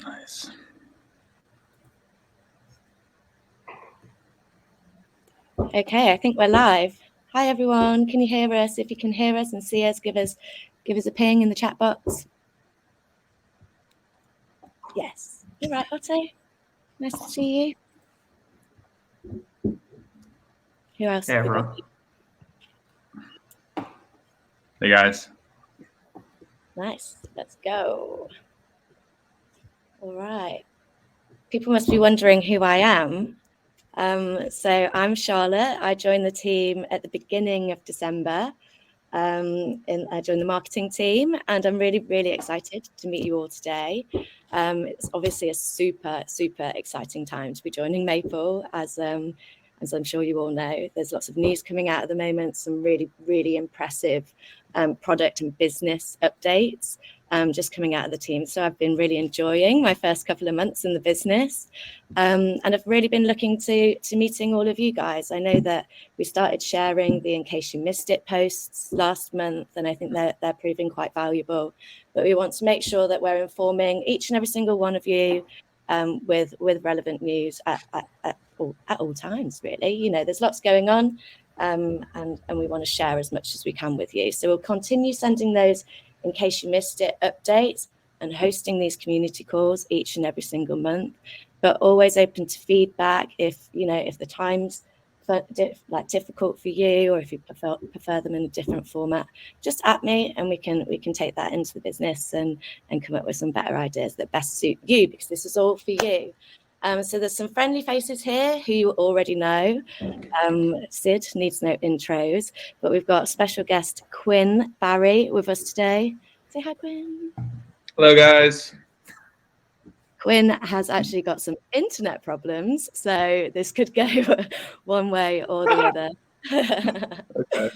Nice. Okay, I think we're live. Hi everyone, can you hear us? If you can hear us and see us, give us a ping in the chat box. Yes. All right, Otto. Nice to see you. Who else? Hey everyone. Hey guys. Nice. Let's go. All right. People must be wondering who I am. So I'm Charlotte. I joined the team at the beginning of December. I joined the marketing team, and I'm really, really excited to meet you all today. It's obviously a super, super exciting time to be joining Maple, as I'm sure you all know. There's lots of news coming out at the moment, some really, really impressive product and business updates just coming out of the team. So I've been really enjoying my first couple of months in the business, and I've really been looking to meeting all of you guys. I know that we started sharing the In Case You Missed It posts last month, and I think they're proving quite valuable. But we want to make sure that we're informing each and every single one of you with relevant news at all times, really. You know, there's lots going on, and we want to share as much as we can with you. So we'll continue sending those In Case You Missed It updates and hosting these community calls each and every single month, but always open to feedback. If the times difficult for you, or if you prefer them in a different format, just at me and we can take that into the business and come up with some better ideas that best suit you, because this is all for you. So there's some friendly faces here who you already know. Sid needs no intros, but we've got special guest Quinn Barry with us today. Say hi, Quinn. Hello, guys. Quinn has actually got some internet problems, so this could go one way or the other. Okay.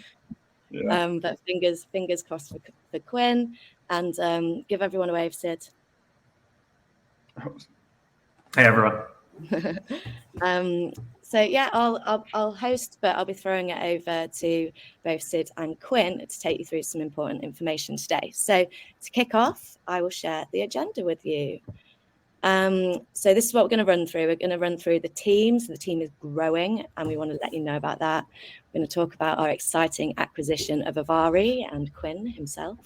Yeah. But fingers crossed for Quinn, and give everyone a wave, Sid. Hey everyone. So yeah, I'll host, but I'll be throwing it over to both Sid and Quinn to take you through some important information today. So to kick off, I will share the agenda with you. So this is what we're going to run through. We're going to run through the team. So the team is growing, and we want to let you know about that. We're going to talk about our exciting acquisition of Avari and Quinn himself.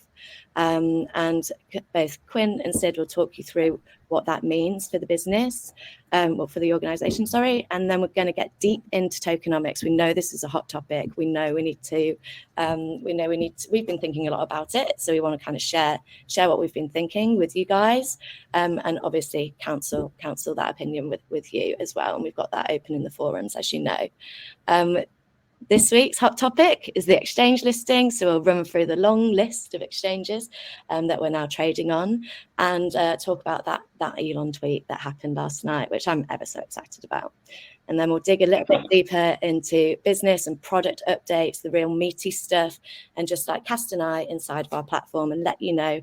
And both Quinn and Sid will talk you through what that means for the business, for the organization, sorry. And then we're going to get deep into tokenomics. We know this is a hot topic. We know we've been thinking a lot about it. So we want to kind of share what we've been thinking with you guys, and obviously counsel that opinion with you as well. And we've got that open in the forums, as you know. This week's hot topic is the exchange listing. So we'll run through the long list of exchanges that we're now trading on, and talk about that Elon tweet that happened last night, which I'm ever so excited about. And then we'll dig a little bit deeper into business and product updates, the real meaty stuff, and just like cast an eye inside of our platform and let you know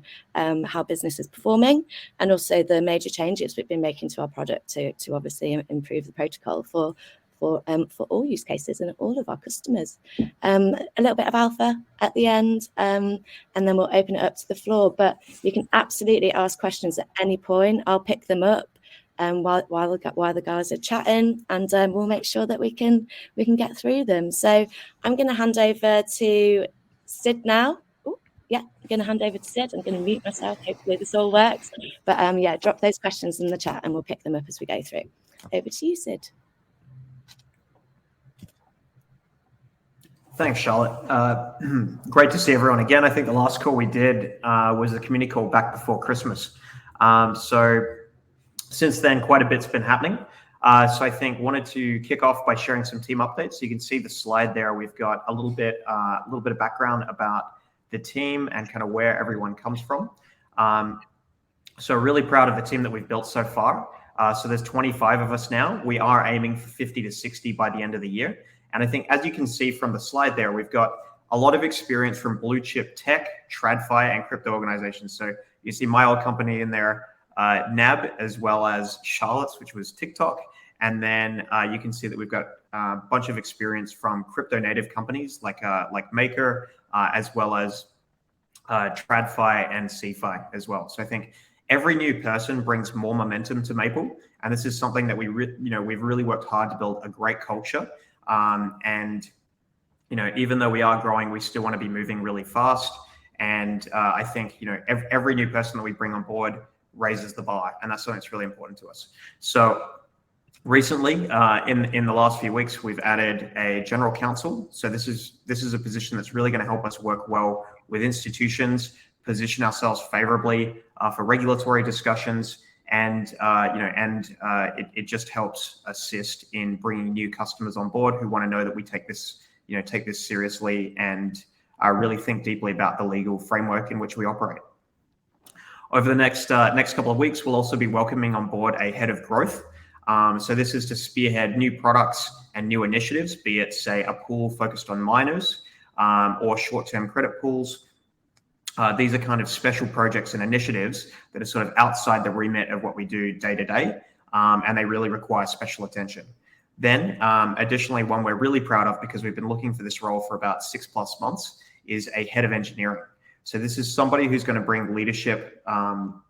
how business is performing, and also the major changes we've been making to our product to obviously improve the protocol for all use cases and all of our customers. A little bit of alpha at the end, and then we'll open it up to the floor. But you can absolutely ask questions at any point. I'll pick them up while the guys are chatting, and we'll make sure that we can get through them. So I'm going to hand over to Sid now. Yeah, I'm going to hand over to Sid. I'm going to mute myself. Hopefully this all works. But yeah, drop those questions in the chat and we'll pick them up as we go through. Over to you, Sid. Thanks, Charlotte. Great to see everyone again. I think the last call we did was a community call back before Christmas. So since then, quite a bit's been happening. So I think wanted to kick off by sharing some team updates. So you can see the slide there. We've got a little bit of background about the team and kind of where everyone comes from. So really proud of the team that we've built so far. So there's 25 of us now. We are aiming for 50 to 60 by the end of the year. And I think, as you can see from the slide there, we've got a lot of experience from blue chip tech, TradFi, and crypto organizations. So you see my old company in there, NAB, as well as Charlotte's, which was TikTok. And then you can see that we've got a bunch of experience from crypto native companies like Maker, as well as TradFi and CFi as well. So I think every new person brings more momentum to Maple, and this is something that we've really worked hard to build a great culture. And even though we are growing, we still want to be moving really fast. And I think every new person that we bring on board raises the bar, and that's something that's really important to us. So recently, in the last few weeks, we've added a general counsel. So this is a position that's really going to help us work well with institutions, position ourselves favorably for regulatory discussions, and it just helps assist in bringing new customers on board who want to know that we take this seriously and really think deeply about the legal framework in which we operate. Over the next couple of weeks, we'll also be welcoming on board a head of growth. So this is to spearhead new products and new initiatives, be it, say, a pool focused on miners or short-term credit pools. These are kind of special projects and initiatives that are sort of outside the remit of what we do day to day, and they really require special attention. Then, additionally, one we're really proud of because we've been looking for this role for about 6+ months is a head of engineering. So this is somebody who's going to bring leadership and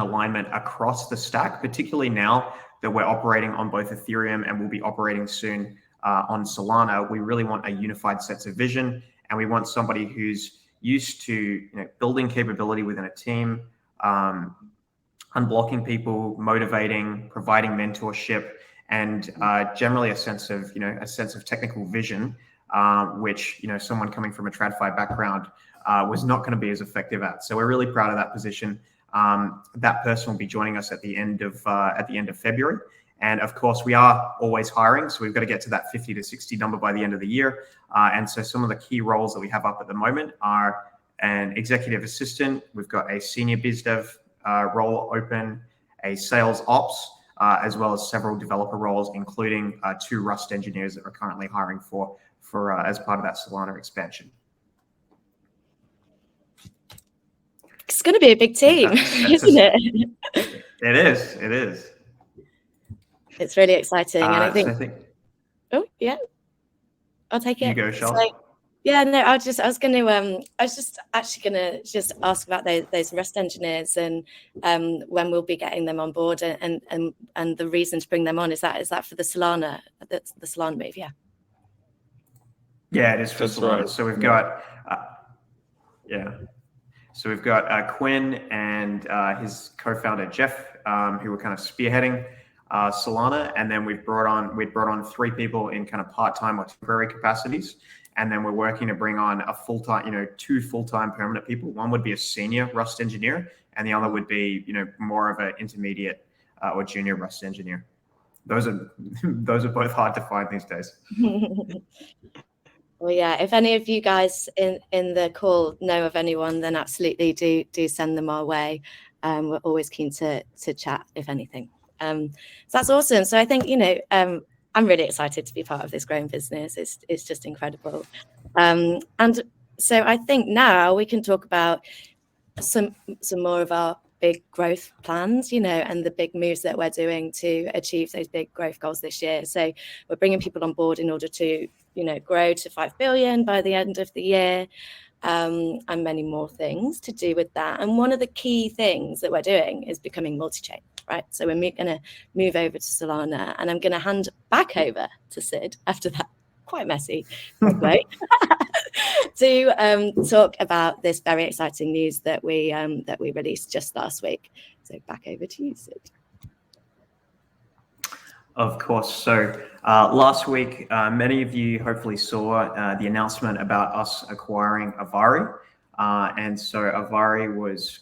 alignment across the stack, particularly now that we're operating on both Ethereum and we'll be operating soon on Solana. We really want a unified sense of vision, and we want somebody who's used to building capability within a team, unblocking people, motivating, providing mentorship, and generally a sense of technical vision, which someone coming from a TradFi background was not going to be as effective at. So we're really proud of that position. That person will be joining us at the end of February. And of course, we are always hiring, so we've got to get to that 50 to 60 number by the end of the year. And so some of the key roles that we have up at the moment are an executive assistant. We've got a senior biz dev role open, a sales ops, as well as several developer roles, including 2 Rust engineers that we're currently hiring for as part of that Solana expansion. It's going to be a big team, isn't it? It is. It's really exciting, and I think. Oh yeah, I'll take it. You go, Charlotte. So, yeah, no, I was just actually gonna ask about those Rust engineers and when we'll be getting them on board and the reason to bring them on. Is that for the Solana move? Yeah. Yeah, it is for Solana. Right. So we've got So we've got Quinn and his co-founder Jeff, who were kind of spearheading Solana, and then we'd brought on 3 people in kind of part-time or temporary capacities, and then we're working to bring on a full-time, 2 full-time permanent people. One would be a senior Rust engineer, and the other would be more of an intermediate or junior Rust engineer. Those are both hard to find these days. Well, yeah, if any of you guys in the call know of anyone, then absolutely do send them our way. We're always keen to chat, if anything. So that's awesome. So I think, I'm really excited to be part of this growing business. It's just incredible. And so I think now we can talk about some more of our big growth plans, and the big moves that we're doing to achieve those big growth goals this year. So we're bringing people on board in order to, grow to 5 billion by the end of the year, and many more things to do with that. And one of the key things that we're doing is becoming multi-chain, right? So we're going to move over to Solana, and I'm going to hand back over to Sid after that quite messy segue to talk about this very exciting news that we released just last week. So back over to you, Sid. Of course. So last week, many of you hopefully saw the announcement about us acquiring Avari. And so Avari was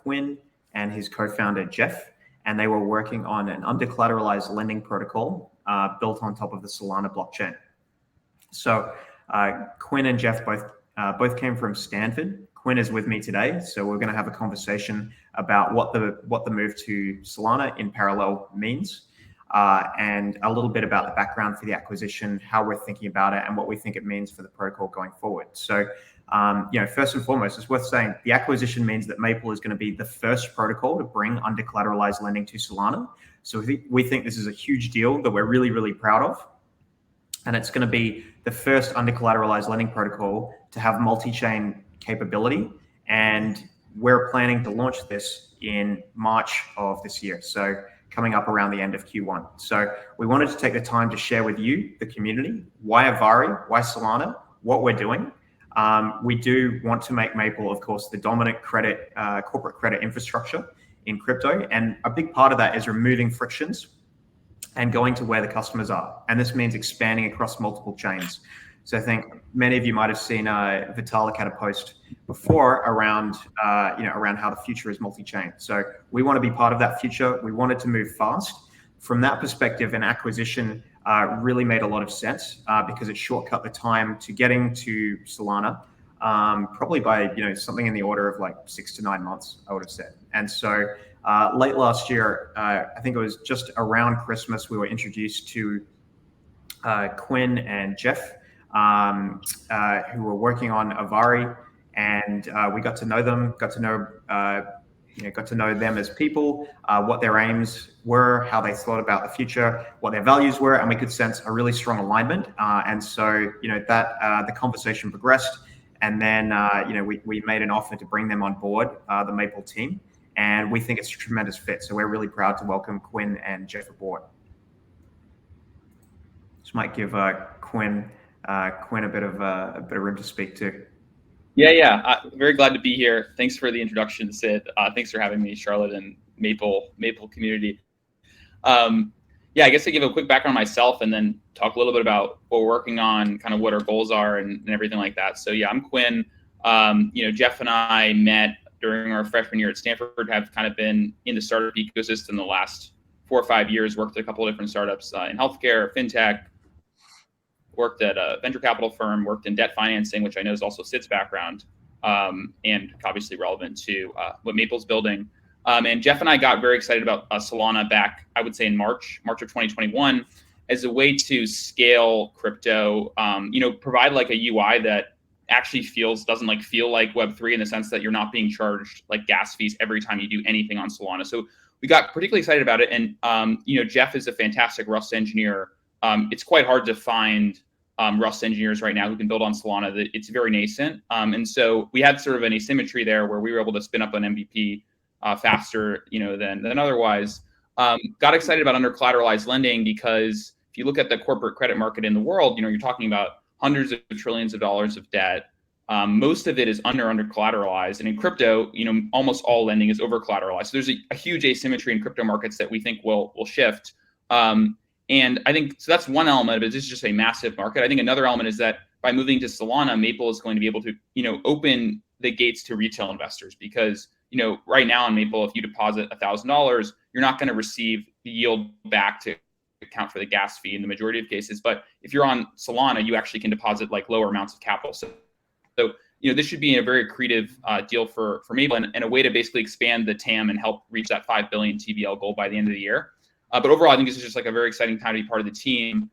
Quinn and his co-founder, Jeff, and they were working on an under-collateralized lending protocol built on top of the Solana blockchain. So Quinn and Jeff both came from Stanford. Quinn is with me today, so we're going to have a conversation about what the move to Solana in parallel means, and a little bit about the background for the acquisition, how we're thinking about it, and what we think it means for the protocol going forward. So, first and foremost, it's worth saying the acquisition means that Maple is going to be the first protocol to bring under-collateralized lending to Solana. So we think this is a huge deal that we're really, really proud of. And it's going to be the first under-collateralized lending protocol to have multi-chain capability. And we're planning to launch this in March of this year. So coming up around the end of Q1. So we wanted to take the time to share with you, the community, why Avari, why Solana, what we're doing. We do want to make Maple, of course, the dominant credit, corporate credit infrastructure in crypto. And a big part of that is removing frictions and going to where the customers are. And this means expanding across multiple chains. So I think many of you might have seen Vitalik had a post before around, around how the future is multi-chain. So we want to be part of that future. We wanted to move fast. From that perspective, an acquisition really made a lot of sense because it shortcut the time to getting to Solana, probably by something in the order of like 6 to 9 months, I would have said. And so late last year, I think it was just around Christmas, we were introduced to Quinn and Jeff, who were working on Avari, and we got to know them, got to know them as people, what their aims were, how they thought about the future, what their values were, and we could sense a really strong alignment. And so, the conversation progressed, and then, we made an offer to bring them on board, the Maple team, and we think it's a tremendous fit. So we're really proud to welcome Quinn and Jeff aboard. Just might give Quinn a bit of room to speak to. Yeah. Very glad to be here. Thanks for the introduction, Sid. Thanks for having me, Charlotte and Maple community. I guess I give a quick background on myself and then talk a little bit about what we're working on, kind of what our goals are and everything like that. So I'm Quinn. Jeff and I met during our freshman year at Stanford, have kind of been in the startup ecosystem the last 4 or 5 years, worked at a couple of different startups in healthcare, fintech, worked at a venture capital firm, worked in debt financing, which I know is also Sid's background, and obviously relevant to what Maple's building. And Jeff and I got very excited about Solana back, I would say in March of 2021, as a way to scale crypto, provide like a UI that actually doesn't feel like Web3 in the sense that you're not being charged like gas fees every time you do anything on Solana. So we got particularly excited about it. And, Jeff is a fantastic Rust engineer. It's quite hard to find Rust engineers right now who can build on Solana. It's very nascent. And so we had sort of an asymmetry there where we were able to spin up an MVP faster, than otherwise. Got excited about under collateralized lending because if you look at the corporate credit market in the world, you're talking about hundreds of trillions of dollars of debt. Most of it is under collateralized. And in crypto, almost all lending is over collateralized. So there's a huge asymmetry in crypto markets that we think will shift. And I think, so that's one element of it. This is just a massive market. I think another element is that by moving to Solana, Maple is going to be able to, open the gates to retail investors because, right now on Maple, if you deposit $1,000, you're not going to receive the yield back to account for the gas fee in the majority of cases. But if you're on Solana, you actually can deposit like lower amounts of capital. So this should be a very accretive deal for Maple and a way to basically expand the TAM and help reach that 5 billion TVL goal by the end of the year. But overall, I think this is just like a very exciting time to be part of the team.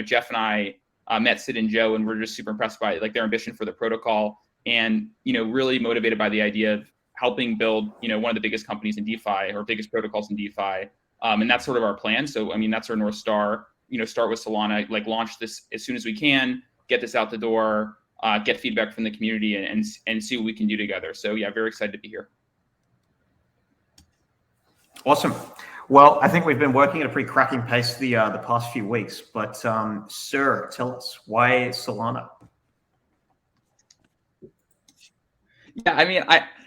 Jeff and I met Sid and Joe, and we're just super impressed by like their ambition for the protocol, and really motivated by the idea of helping build one of the biggest companies in DeFi or biggest protocols in DeFi, and that's sort of our plan. So that's our North Star. Start with Solana, like launch this as soon as we can, get this out the door, get feedback from the community, and see what we can do together. So very excited to be here. Awesome. Well, I think we've been working at a pretty cracking pace the past few weeks, but sir, tell us, why Solana?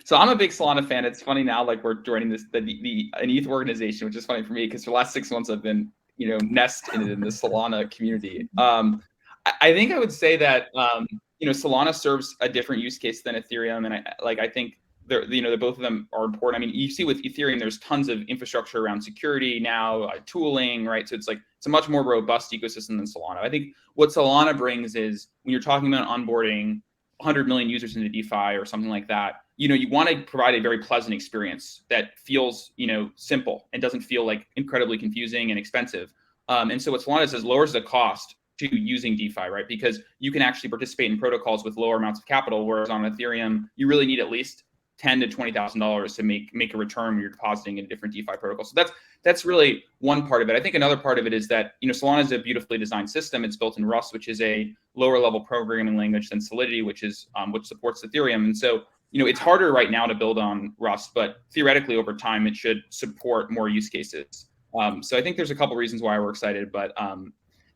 So I'm a big Solana fan. It's funny now, like we're joining an ETH organization, which is funny for me because for the last 6 months I've been, nested in the Solana community. I think I would say that, Solana serves a different use case than Ethereum, and I think they're both of them are important. You see with Ethereum, there's tons of infrastructure around security now, tooling, right? So it's a much more robust ecosystem than Solana. I think what Solana brings is when you're talking about onboarding 100 million users into DeFi or something like that, you want to provide a very pleasant experience that feels, simple and doesn't feel like incredibly confusing and expensive. And so what Solana does is lowers the cost to using DeFi, right? Because you can actually participate in protocols with lower amounts of capital, whereas on Ethereum, you really need at least $10,000 to $20,000 to make a return when you're depositing in a different DeFi protocol. So that's really one part of it. I think another part of it is that Solana is a beautifully designed system. It's built in Rust, which is a lower level programming language than Solidity, which supports Ethereum. And so it's harder right now to build on Rust, but theoretically over time it should support more use cases. So I think there's a couple reasons why we're excited, but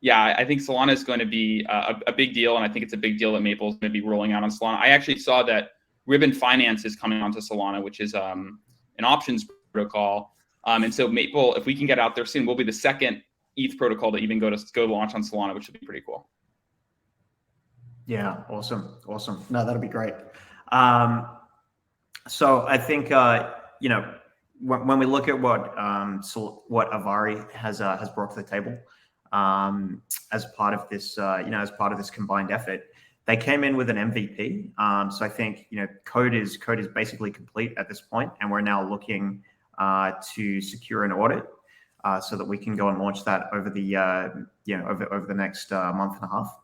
yeah, I think Solana is going to be a big deal, and I think it's a big deal that Maple is going to be rolling out on Solana. I actually saw that Ribbon Finance is coming onto Solana, which is an options protocol, and so Maple, if we can get out there soon, we'll be the second ETH protocol to even go launch on Solana, which would be pretty cool. Yeah, awesome. No, that'll be great. So I think when we look at what Avari has brought to the table as part of this combined effort, they came in with an MVP. So I think code is basically complete at this point, and we're now looking to secure an audit so that we can go and launch that over the over the next month and a half.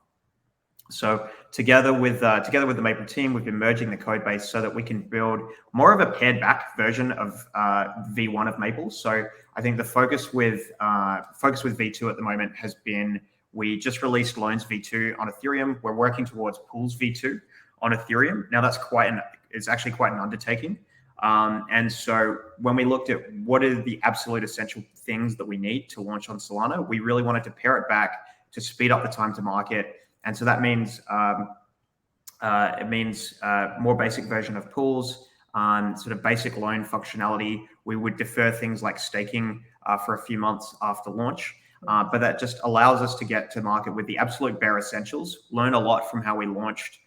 So together with the Maple team, we've been merging the code base so that we can build more of a pared back version of V1 of Maple. So I think the focus with V2 at the moment has been, we just released Loans V2 on Ethereum. We're working towards Pools V2 on Ethereum. Now that's it's actually quite an undertaking. And so when we looked at what are the absolute essential things that we need to launch on Solana, we really wanted to pare it back to speed up the time to market. And so that means more basic version of pools, sort of basic loan functionality. We would defer things like staking for a few months after launch, but that just allows us to get to market with the absolute bare essentials, learn a lot from how we launched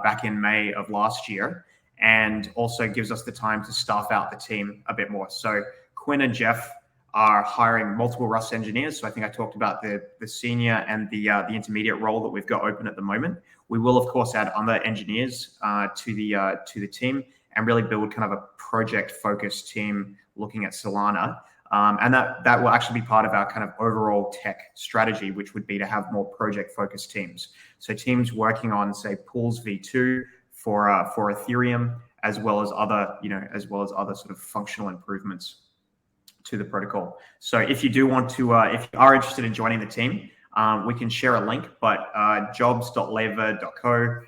back in May of last year, and also gives us the time to staff out the team a bit more. So Quinn and Jeff are hiring multiple Rust engineers. So I think I talked about the senior and the intermediate role that we've got open at the moment. We will, of course, add other engineers to the team and really build kind of a project-focused team looking at Solana. And that will actually be part of our kind of overall tech strategy, which would be to have more project-focused teams. So teams working on, say, Pools V2 for Ethereum, as well as other sort of functional improvements to the protocol. So if you do want to, if you are interested in joining the team, we can share a link, but jobs.lever.co,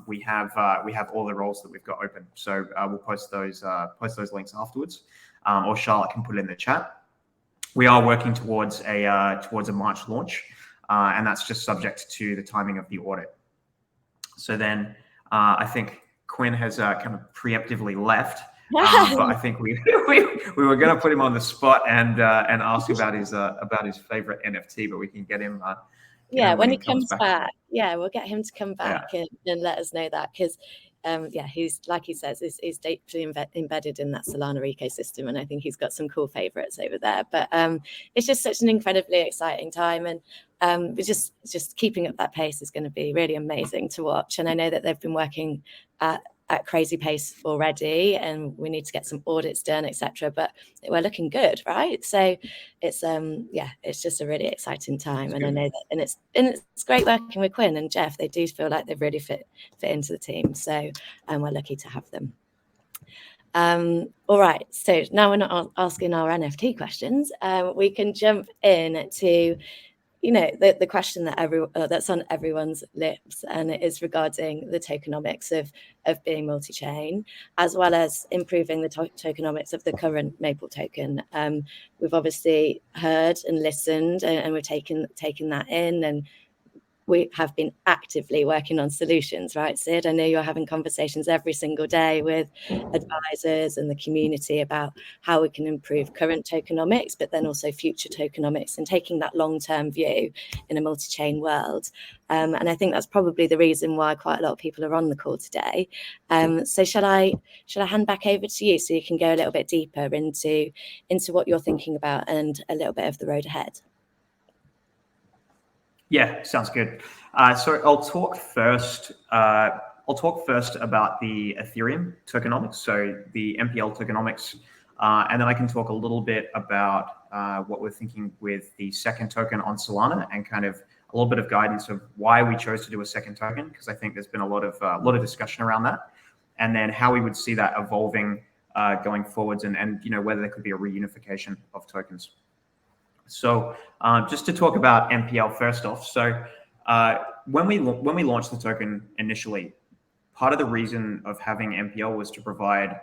we have all the roles that we've got open. So we'll post those links afterwards, or Charlotte can put it in the chat. We are working towards a March launch, and that's just subject to the timing of the audit. So then I think Quinn has kind of preemptively left. But I think we were going to put him on the spot and ask about his favorite NFT, but we can get him. When he comes back. Yeah, we'll get him to come back and let us know that, because he's, like he says, is deeply embedded in that Solana ecosystem, and I think he's got some cool favorites over there. But it's just such an incredibly exciting time, and just keeping up that pace is going to be really amazing to watch. And I know that they've been working at crazy pace already, and we need to get some audits done, etc. But we're looking good, right? So it's it's just a really exciting time. That's and good. I know that, and it's great working with Quinn and Jeff. They do feel like they've really fit into the team. So we're lucky to have them. All right, so now we're not asking our NFT questions. We can jump in to the question that that's on everyone's lips, and it is regarding the tokenomics of being multi-chain, as well as improving the tokenomics of the current Maple token. We've obviously heard and listened, and we've taken that in, and we have been actively working on solutions, right, Sid? I know you're having conversations every single day with advisors and the community about how we can improve current tokenomics, but then also future tokenomics, and taking that long-term view in a multi-chain world. And I think that's probably the reason why quite a lot of people are on the call today. So shall I hand back over to you so you can go a little bit deeper into what you're thinking about and a little bit of the road ahead? Yeah, sounds good. So I'll talk first about the Ethereum tokenomics, so the MPL tokenomics, and then I can talk a little bit about what we're thinking with the second token on Solana, and kind of a little bit of guidance of why we chose to do a second token, because I think there's been a lot of discussion around that, and then how we would see that evolving going forwards, and whether there could be a reunification of tokens. So just to talk about MPL first off, so when we launched the token initially, part of the reason of having MPL was to provide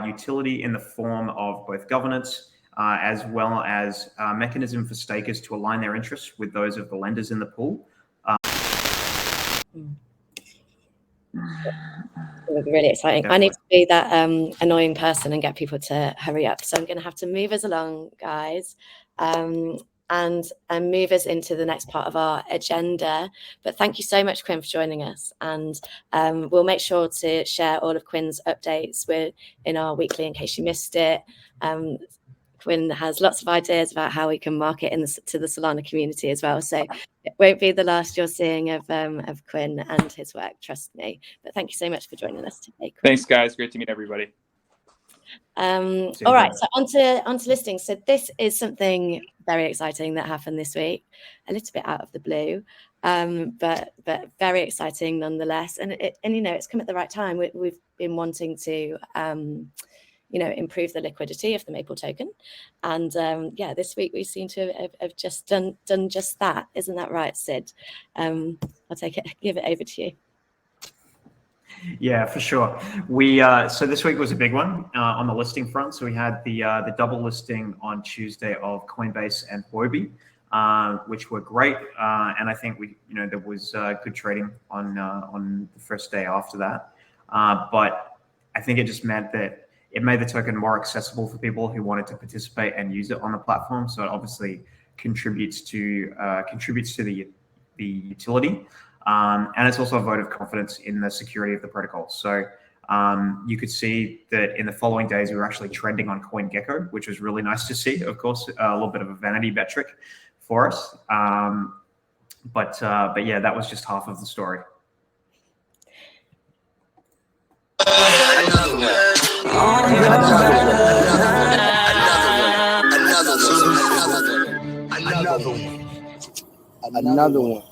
utility in the form of both governance as well as a mechanism for stakers to align their interests with those of the lenders in the pool. It would be really exciting. Definitely. I need to be that annoying person and get people to hurry up. So I'm going to have to move us along, guys, and move us into the next part of our agenda. But thank you so much, Quinn, for joining us. And we'll make sure to share all of Quinn's updates in our weekly in case you missed it. Quinn has lots of ideas about how we can market to the Solana community as well. So it won't be the last you're seeing of Quinn and his work, trust me. But thank you so much for joining us today, Quinn. Thanks, guys. Great to meet everybody. All right, so onto listings. So this is something very exciting that happened this week, a little bit out of the blue, but very exciting nonetheless. And it's come at the right time. We've been wanting to improve the liquidity of the Maple token, and this week we seem to have just done just that. Isn't that right, Sid? I'll give it over to you. Yeah, for sure. So this week was a big one on the listing front. So we had the double listing on Tuesday of Coinbase and Huobi, which were great, and I think there was good trading on the first day after that. But I think it just meant that it made the token more accessible for people who wanted to participate and use it on the platform. So it obviously contributes to the utility. And it's also a vote of confidence in the security of the protocol. So you could see that in the following days, we were actually trending on CoinGecko, which was really nice to see. Of course, a little bit of a vanity metric for us. But yeah, that was just half of the story. Another one.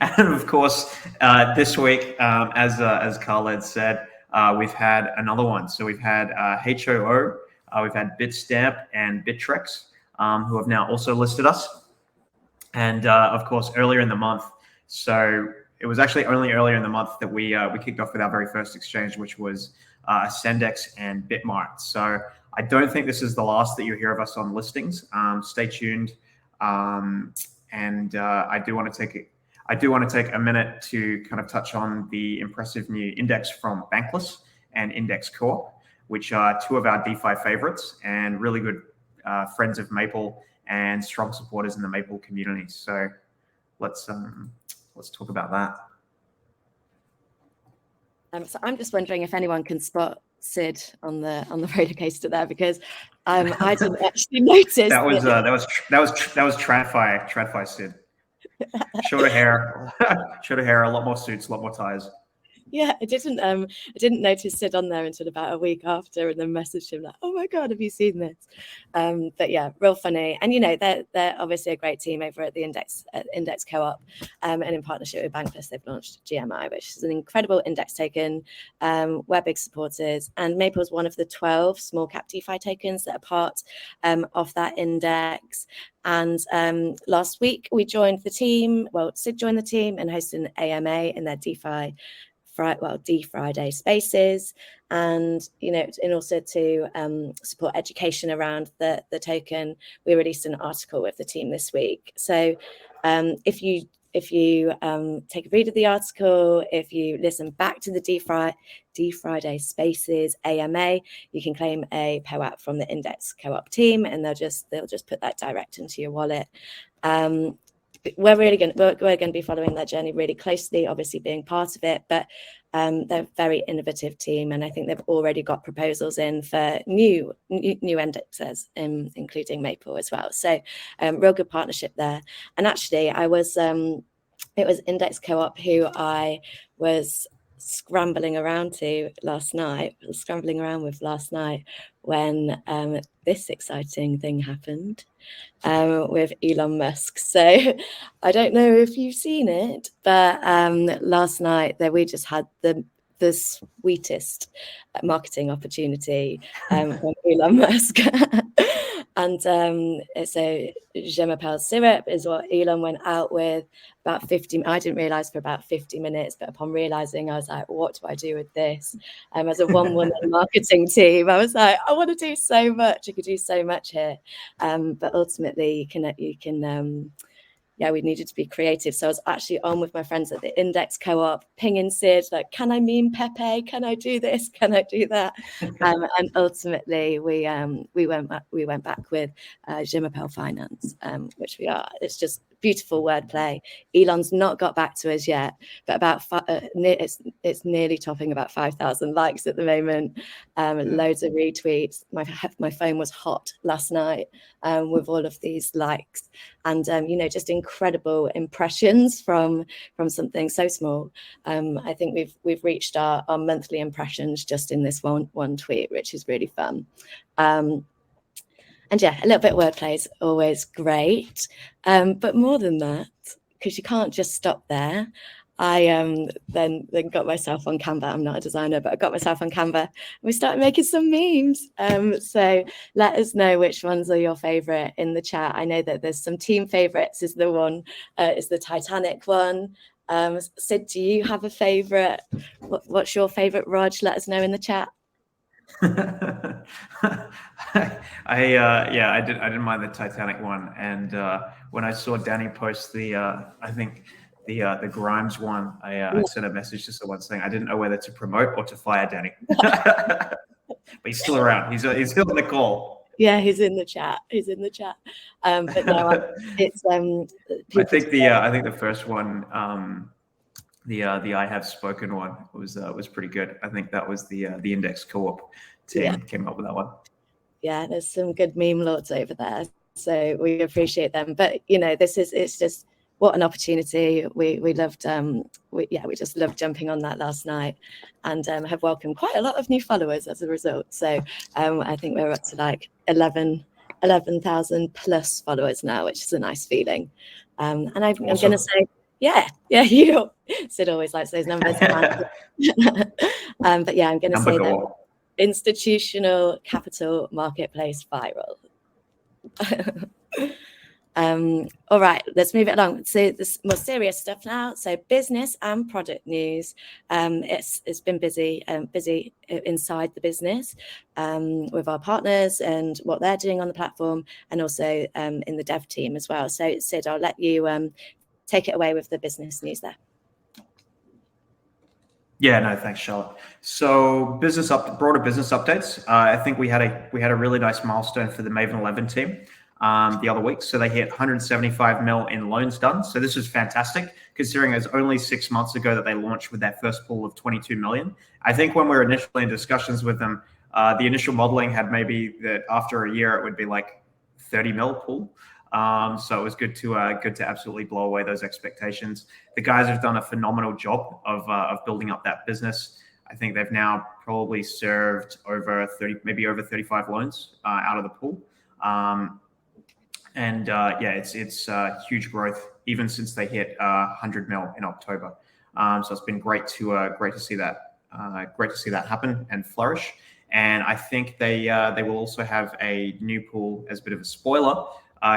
And of course, this week, as Khaled said, we've had another one. So we've had HOO, we've had Bitstamp and Bittrex, who have now also listed us. And of course, earlier in the month, so it was actually only earlier in the month that we kicked off with our very first exchange, which was Sendex and Bitmart. So I don't think this is the last that you hear of us on listings. Stay tuned. And I do want to take a minute to kind of touch on the impressive new index from Bankless and Index Co-op, which are two of our DeFi favorites and really good friends of Maple and strong supporters in the Maple community. So let's talk about that. So I'm just wondering if anyone can spot Sid on the roller coaster there, because I didn't actually notice. That was TradFi Sid. Shorter hair, a lot more suits, a lot more ties. Yeah, I didn't notice Sid on there until about a week after, and then messaged him like, "Oh my God, have you seen this?" But yeah, real funny. And they're obviously a great team over at the Index Co-op, and in partnership with Bankless, they've launched GMI, which is an incredible index token. We're big supporters, and Maple's one of the 12 small cap DeFi tokens that are part of that index. And last week we joined the team. Well, Sid joined the team and hosted an AMA in their DeFi Friday spaces, and in also to support education around the token, we released an article with the team this week. So if you take a read of the article, if you listen back to the DeFriday Spaces AMA, you can claim a POAP from the Index Co-op team, and they'll just put that direct into your wallet. We're going to be following their journey really closely, obviously being part of it, but they're a very innovative team, and I think they've already got proposals in for new indexes, including Maple as well. So real good partnership there. And actually, it was Index Co-op who I was scrambling around with last night when this exciting thing happened with Elon Musk. So I don't know if you've seen it, but last night we just had the sweetest marketing opportunity from Elon Musk. And so Je m'appelle syrup is what Elon went out with about 50. I didn't realize for about 50 minutes, but upon realizing, I was like, what do I do with this? As a one-woman marketing team, I was like, I want to do so much. I could do so much here. But ultimately, you can we needed to be creative. So I was actually on with my friends at the Index Co-op, pinging Sid, like, can I meme Pepe? Can I do this? Can I do that? And ultimately, we went back with Je m'appelle Finance, which we are. It's just beautiful wordplay. Elon's not got back to us yet, but about it's nearly topping about 5,000 likes at the moment. Loads of retweets. My phone was hot last night with all of these likes, and just incredible impressions from something so small. I think we've reached our monthly impressions just in this one tweet, which is really fun. And yeah, a little bit of wordplay is always great. But more than that, because you can't just stop there, I then got myself on Canva. I'm not a designer, but I got myself on Canva. And we started making some memes. So let us know which ones are your favorite in the chat. I know that there's some team favorites. Is the one, is the Titanic one. Sid, do you have a favorite? What's your favorite, Rog? Let us know in the chat. I didn't mind the Titanic one, and when I saw Danny post the the Grimes one, I sent a message to someone saying I didn't know whether to promote or to fire Danny. But he's still around. He's still on the call. Yeah, he's in the chat. But no, it's I think the first one, the I have spoken one was pretty good. I think that was the Index Co-op team came up with that one. Yeah, there's some good meme lords over there, so we appreciate them. But it's just what an opportunity. We loved we just loved jumping on that last night, and have welcomed quite a lot of new followers as a result. So I think we're up to like 11,000 plus followers now, which is a nice feeling. And I'm going to say, you Sid always likes those numbers. But yeah, I'm going to say that institutional capital marketplace viral. All right, let's move it along. So this more serious stuff now. So business and product news. It's been busy inside the business with our partners and what they're doing on the platform, and also in the dev team as well. So Sid, I'll let you take it away with the business news there. Yeah, no, thanks, Charlotte. So broader business updates. I think we had a really nice milestone for the Maven 11 team the other week. So they hit 175 mil in loans done. So this is fantastic, considering it was only 6 months ago that they launched with that first pool of 22 million. I think when we were initially in discussions with them, the initial modeling had maybe that after a year it would be like 30 mil pool. So it was good to absolutely blow away those expectations. The guys have done a phenomenal job of building up that business. I think they've now probably served over 35 loans out of the pool. It's huge growth even since they hit 100 mil in October. So it's been great to see that happen and flourish. And I think they will also have a new pool as a bit of a spoiler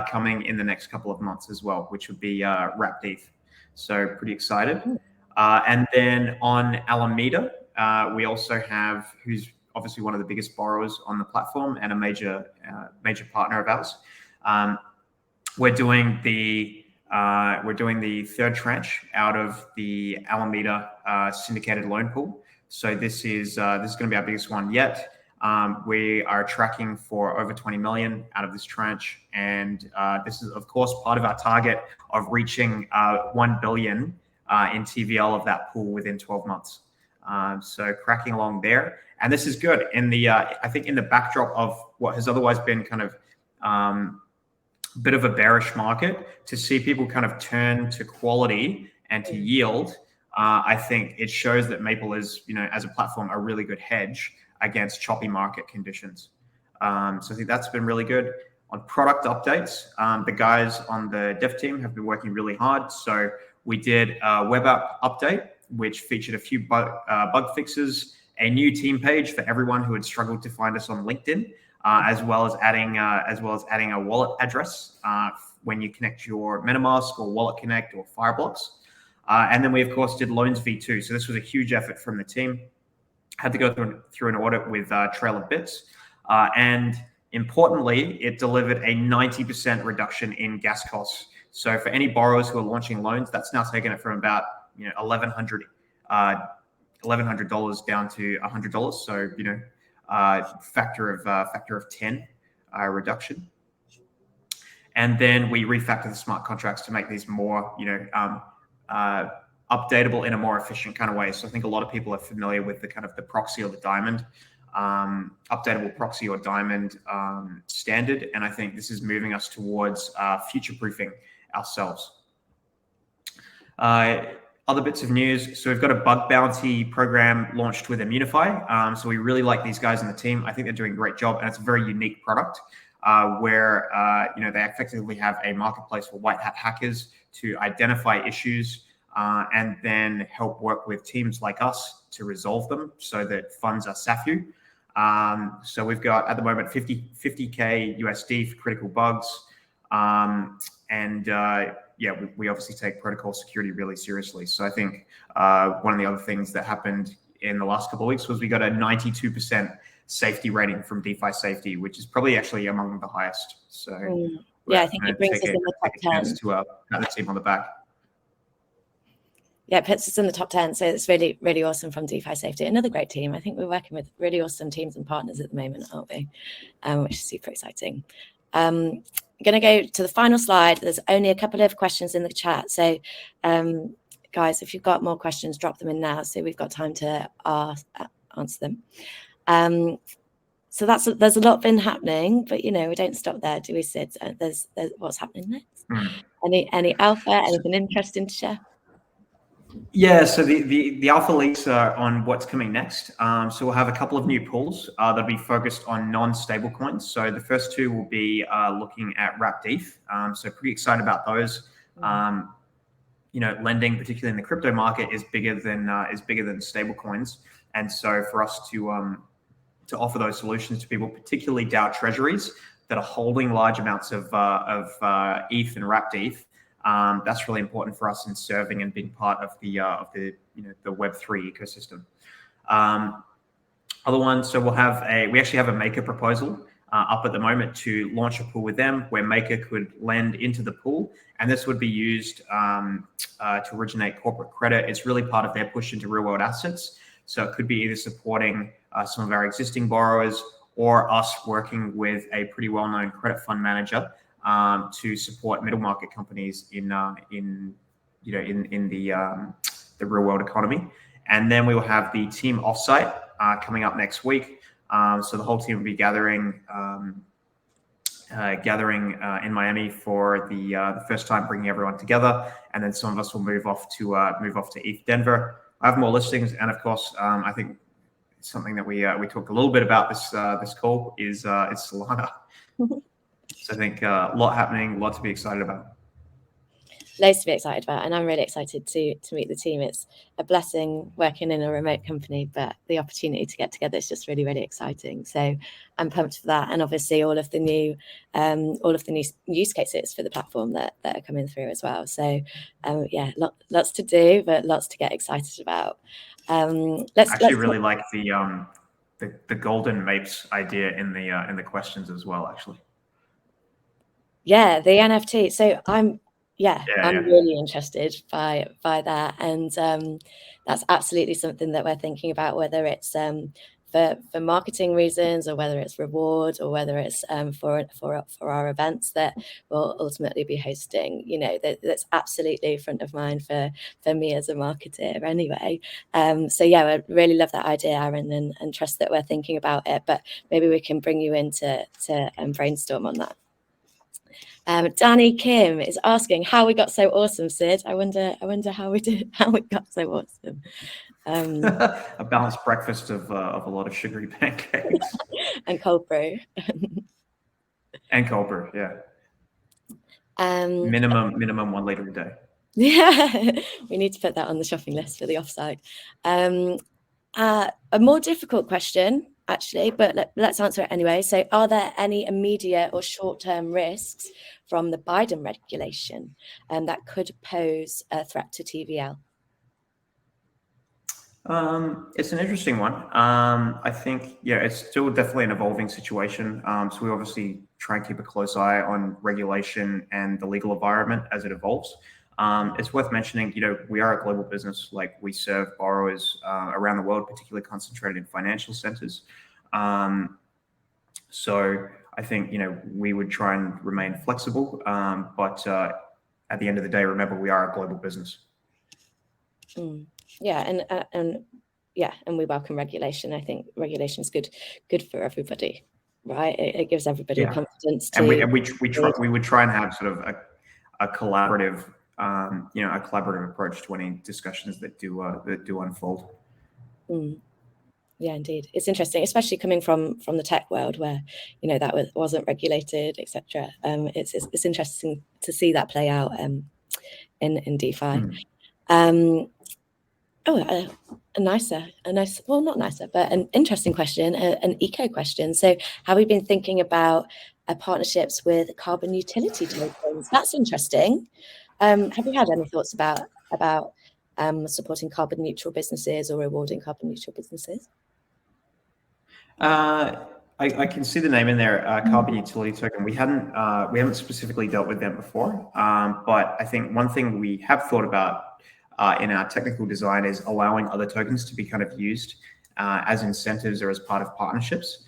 coming in the next couple of months as well, which would be wrapped ETH. So pretty excited. And then on Alameda, we also have, who's obviously one of the biggest borrowers on the platform and a major partner of ours. We're doing the third tranche out of the Alameda syndicated loan pool. So this is going to be our biggest one yet. We are tracking for over 20 million out of this tranche. And this is, of course, part of our target of reaching 1 billion in TVL of that pool within 12 months. So cracking along there. And this is good in the, I think in the backdrop of what has otherwise been kind of bit of a bearish market, to see people kind of turn to quality and to yield. I think it shows that Maple is, as a platform, a really good hedge against choppy market conditions. So I think that's been really good. On product updates, the guys on the dev team have been working really hard. So we did a web app update, which featured a few bug fixes, a new team page for everyone who had struggled to find us on LinkedIn. as well as adding a wallet address when you connect your MetaMask or Wallet Connect or Fireblocks. And then we, of course, did Loans V2. So this was a huge effort from the team. Had to go through an audit with Trail of Bits. And importantly, it delivered a 90% reduction in gas costs. So for any borrowers who are launching loans, that's now taken it from about $1,100 down to $100. So factor of 10 reduction. And then we refactor the smart contracts to make these more updatable in a more efficient kind of way. So I think a lot of people are familiar with the kind of the proxy or the diamond, updatable proxy or diamond standard. And I think this is moving us towards future-proofing ourselves. Other bits of news. So we've got a bug bounty program launched with Immunify. So we really like these guys on the team. I think they're doing a great job, and it's a very unique product where they effectively have a marketplace for white hat hackers to identify issues and then help work with teams like us to resolve them so that funds are SAFU. So we've got at the moment 50K USD for critical bugs. We obviously take protocol security really seriously. So I think one of the other things that happened in the last couple of weeks was we got a 92% safety rating from DeFi Safety, which is probably actually among the highest. So I think it brings us in the top 10 to pat the team on the back. Yeah, it puts us in the top 10. So it's really, really awesome from DeFi Safety. Another great team. I think we're working with really awesome teams and partners at the moment, aren't we? Which is super exciting. I'm going to go to the final slide. There's only a couple of questions in the chat. So guys, if you've got more questions, drop them in now. So we've got time to answer them. So there's a lot been happening, but we don't stop there, do we, Sid? There's what's happening next. Any alpha, anything interesting to share? Yeah, so the alpha leaks are on what's coming next. So we'll have a couple of new pools that'll be focused on non-stable coins. So the first two will be looking at wrapped ETH. So pretty excited about those. Lending, particularly in the crypto market, is bigger than stable coins. And so for us to offer those solutions to people, particularly DAO treasuries that are holding large amounts of ETH and wrapped ETH, that's really important for us in serving and being part of the Web3 ecosystem. Other ones, so we actually have a Maker proposal up at the moment to launch a pool with them where Maker could lend into the pool, and this would be used to originate corporate credit. It's really part of their push into real world assets. So it could be either supporting some of our existing borrowers or us working with a pretty well-known credit fund manager to support middle market companies in the real world economy. And then we will have the team offsite coming up next week. So the whole team will be gathering in Miami for the first time, bringing everyone together. And then some of us will move off to ETH Denver. I have more listings, and of course, I think something that we talked a little bit about this call is Solana. So I think a lot happening, a lot to be excited about. Loads to be excited about, and I'm really excited to meet the team. It's a blessing working in a remote company, but the opportunity to get together is just really, really exciting. So I'm pumped for that, and obviously all of the new use cases for the platform that are coming through as well. So lots to do, but lots to get excited about. Let's really like the golden mapes idea in the questions as well. Actually, yeah, the NFT. So I'm really interested by that, and that's absolutely something that we're thinking about, whether it's for marketing reasons, or whether it's reward, or whether it's for our events that we'll ultimately be hosting. That's absolutely front of mind for me as a marketer anyway. I really love that idea, Aaron, and trust that we're thinking about it, but maybe we can bring you in to brainstorm on that. Danny Kim is asking how we got so awesome, Sid. I wonder how we got so awesome. A balanced breakfast of a lot of sugary pancakes and cold brew. And cold brew, yeah. Minimum 1 liter a day. Yeah, we need to put that on the shopping list for the offsite. A more difficult question actually, but let's answer it anyway. So are there any immediate or short-term risks from the Biden regulation that could pose a threat to TVL? It's an interesting one. I think, yeah, it's still definitely an evolving situation. So we obviously try and keep a close eye on regulation and the legal environment as it evolves. It's worth mentioning, we are a global business. Like, we serve borrowers around the world, particularly concentrated in financial centers. So I think, we would try and remain flexible. But at the end of the day, remember, we are a global business. Yeah, and we welcome regulation. I think regulation is good for everybody, right? It gives everybody confidence to. And we would try and have sort of a collaborative, a collaborative approach to any discussions that do unfold. Yeah, indeed, it's interesting, especially coming from the tech world where that wasn't regulated, etc. It's interesting to see that play out in DeFi. Well, not nicer, but an interesting question, an eco question. So have we been thinking about partnerships with carbon utility tokens? That's interesting. Have you had any thoughts about supporting carbon neutral businesses or rewarding carbon neutral businesses? I can see the name in there, carbon utility token. We haven't specifically dealt with them before, but I think one thing we have thought about in our technical design is allowing other tokens to be kind of used as incentives or as part of partnerships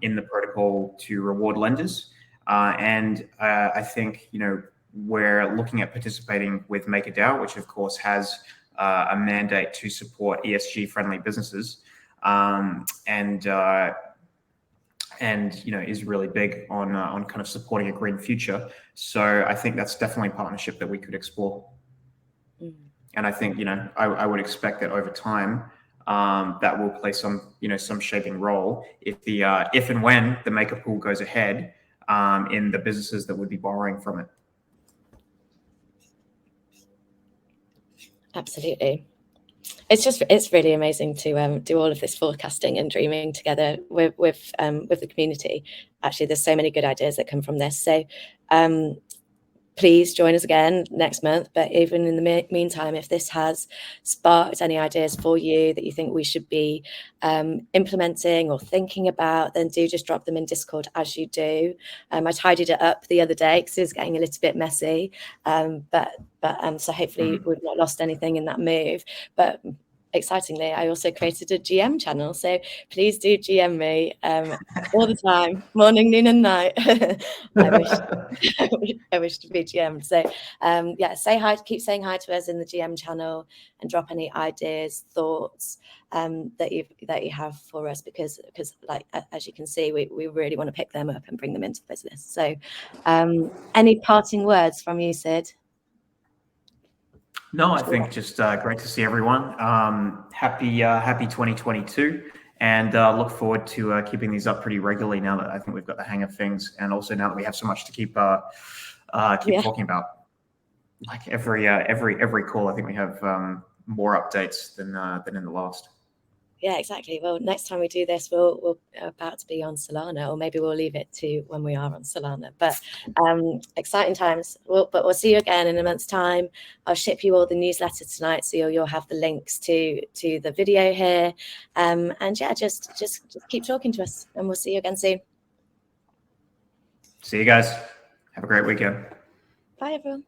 in the protocol to reward lenders. And I think, we're looking at participating with MakerDAO, which of course has a mandate to support ESG friendly businesses, and is really big on kind of supporting a green future. So I think that's definitely a partnership that we could explore. And I think, I would expect that over time, that will play some shaping role if and when the maker pool goes ahead in the businesses that would be borrowing from it. Absolutely. It's really amazing to do all of this forecasting and dreaming together with the community. Actually, there's so many good ideas that come from this. So please join us again next month. But even in the meantime, if this has sparked any ideas for you that you think we should be implementing or thinking about, then do just drop them in Discord as you do. I tidied it up the other day because it was getting a little bit messy. But so hopefully we've not lost anything in that move. But excitingly, I also created a GM channel. So please do GM me all the time, morning, noon, and night. I wish to be GM. So say hi, keep saying hi to us in the GM channel, and drop any ideas, thoughts that you have for us, because like, as you can see, we really want to pick them up and bring them into the business. So any parting words from you, Sid? No, I think just great to see everyone. Happy 2022, and look forward to keeping these up pretty regularly now that I think we've got the hang of things, and also now that we have so much to keep talking about. Like every call, I think we have more updates than in the last. Yeah, exactly. Well, next time we do this, we're about to be on Solana, or maybe we'll leave it to when we are on Solana. But exciting times. But we'll see you again in a month's time. I'll ship you all the newsletter tonight, so you'll have the links to the video here. And yeah, just keep talking to us, and we'll see you again soon. See you guys. Have a great weekend. Bye, everyone.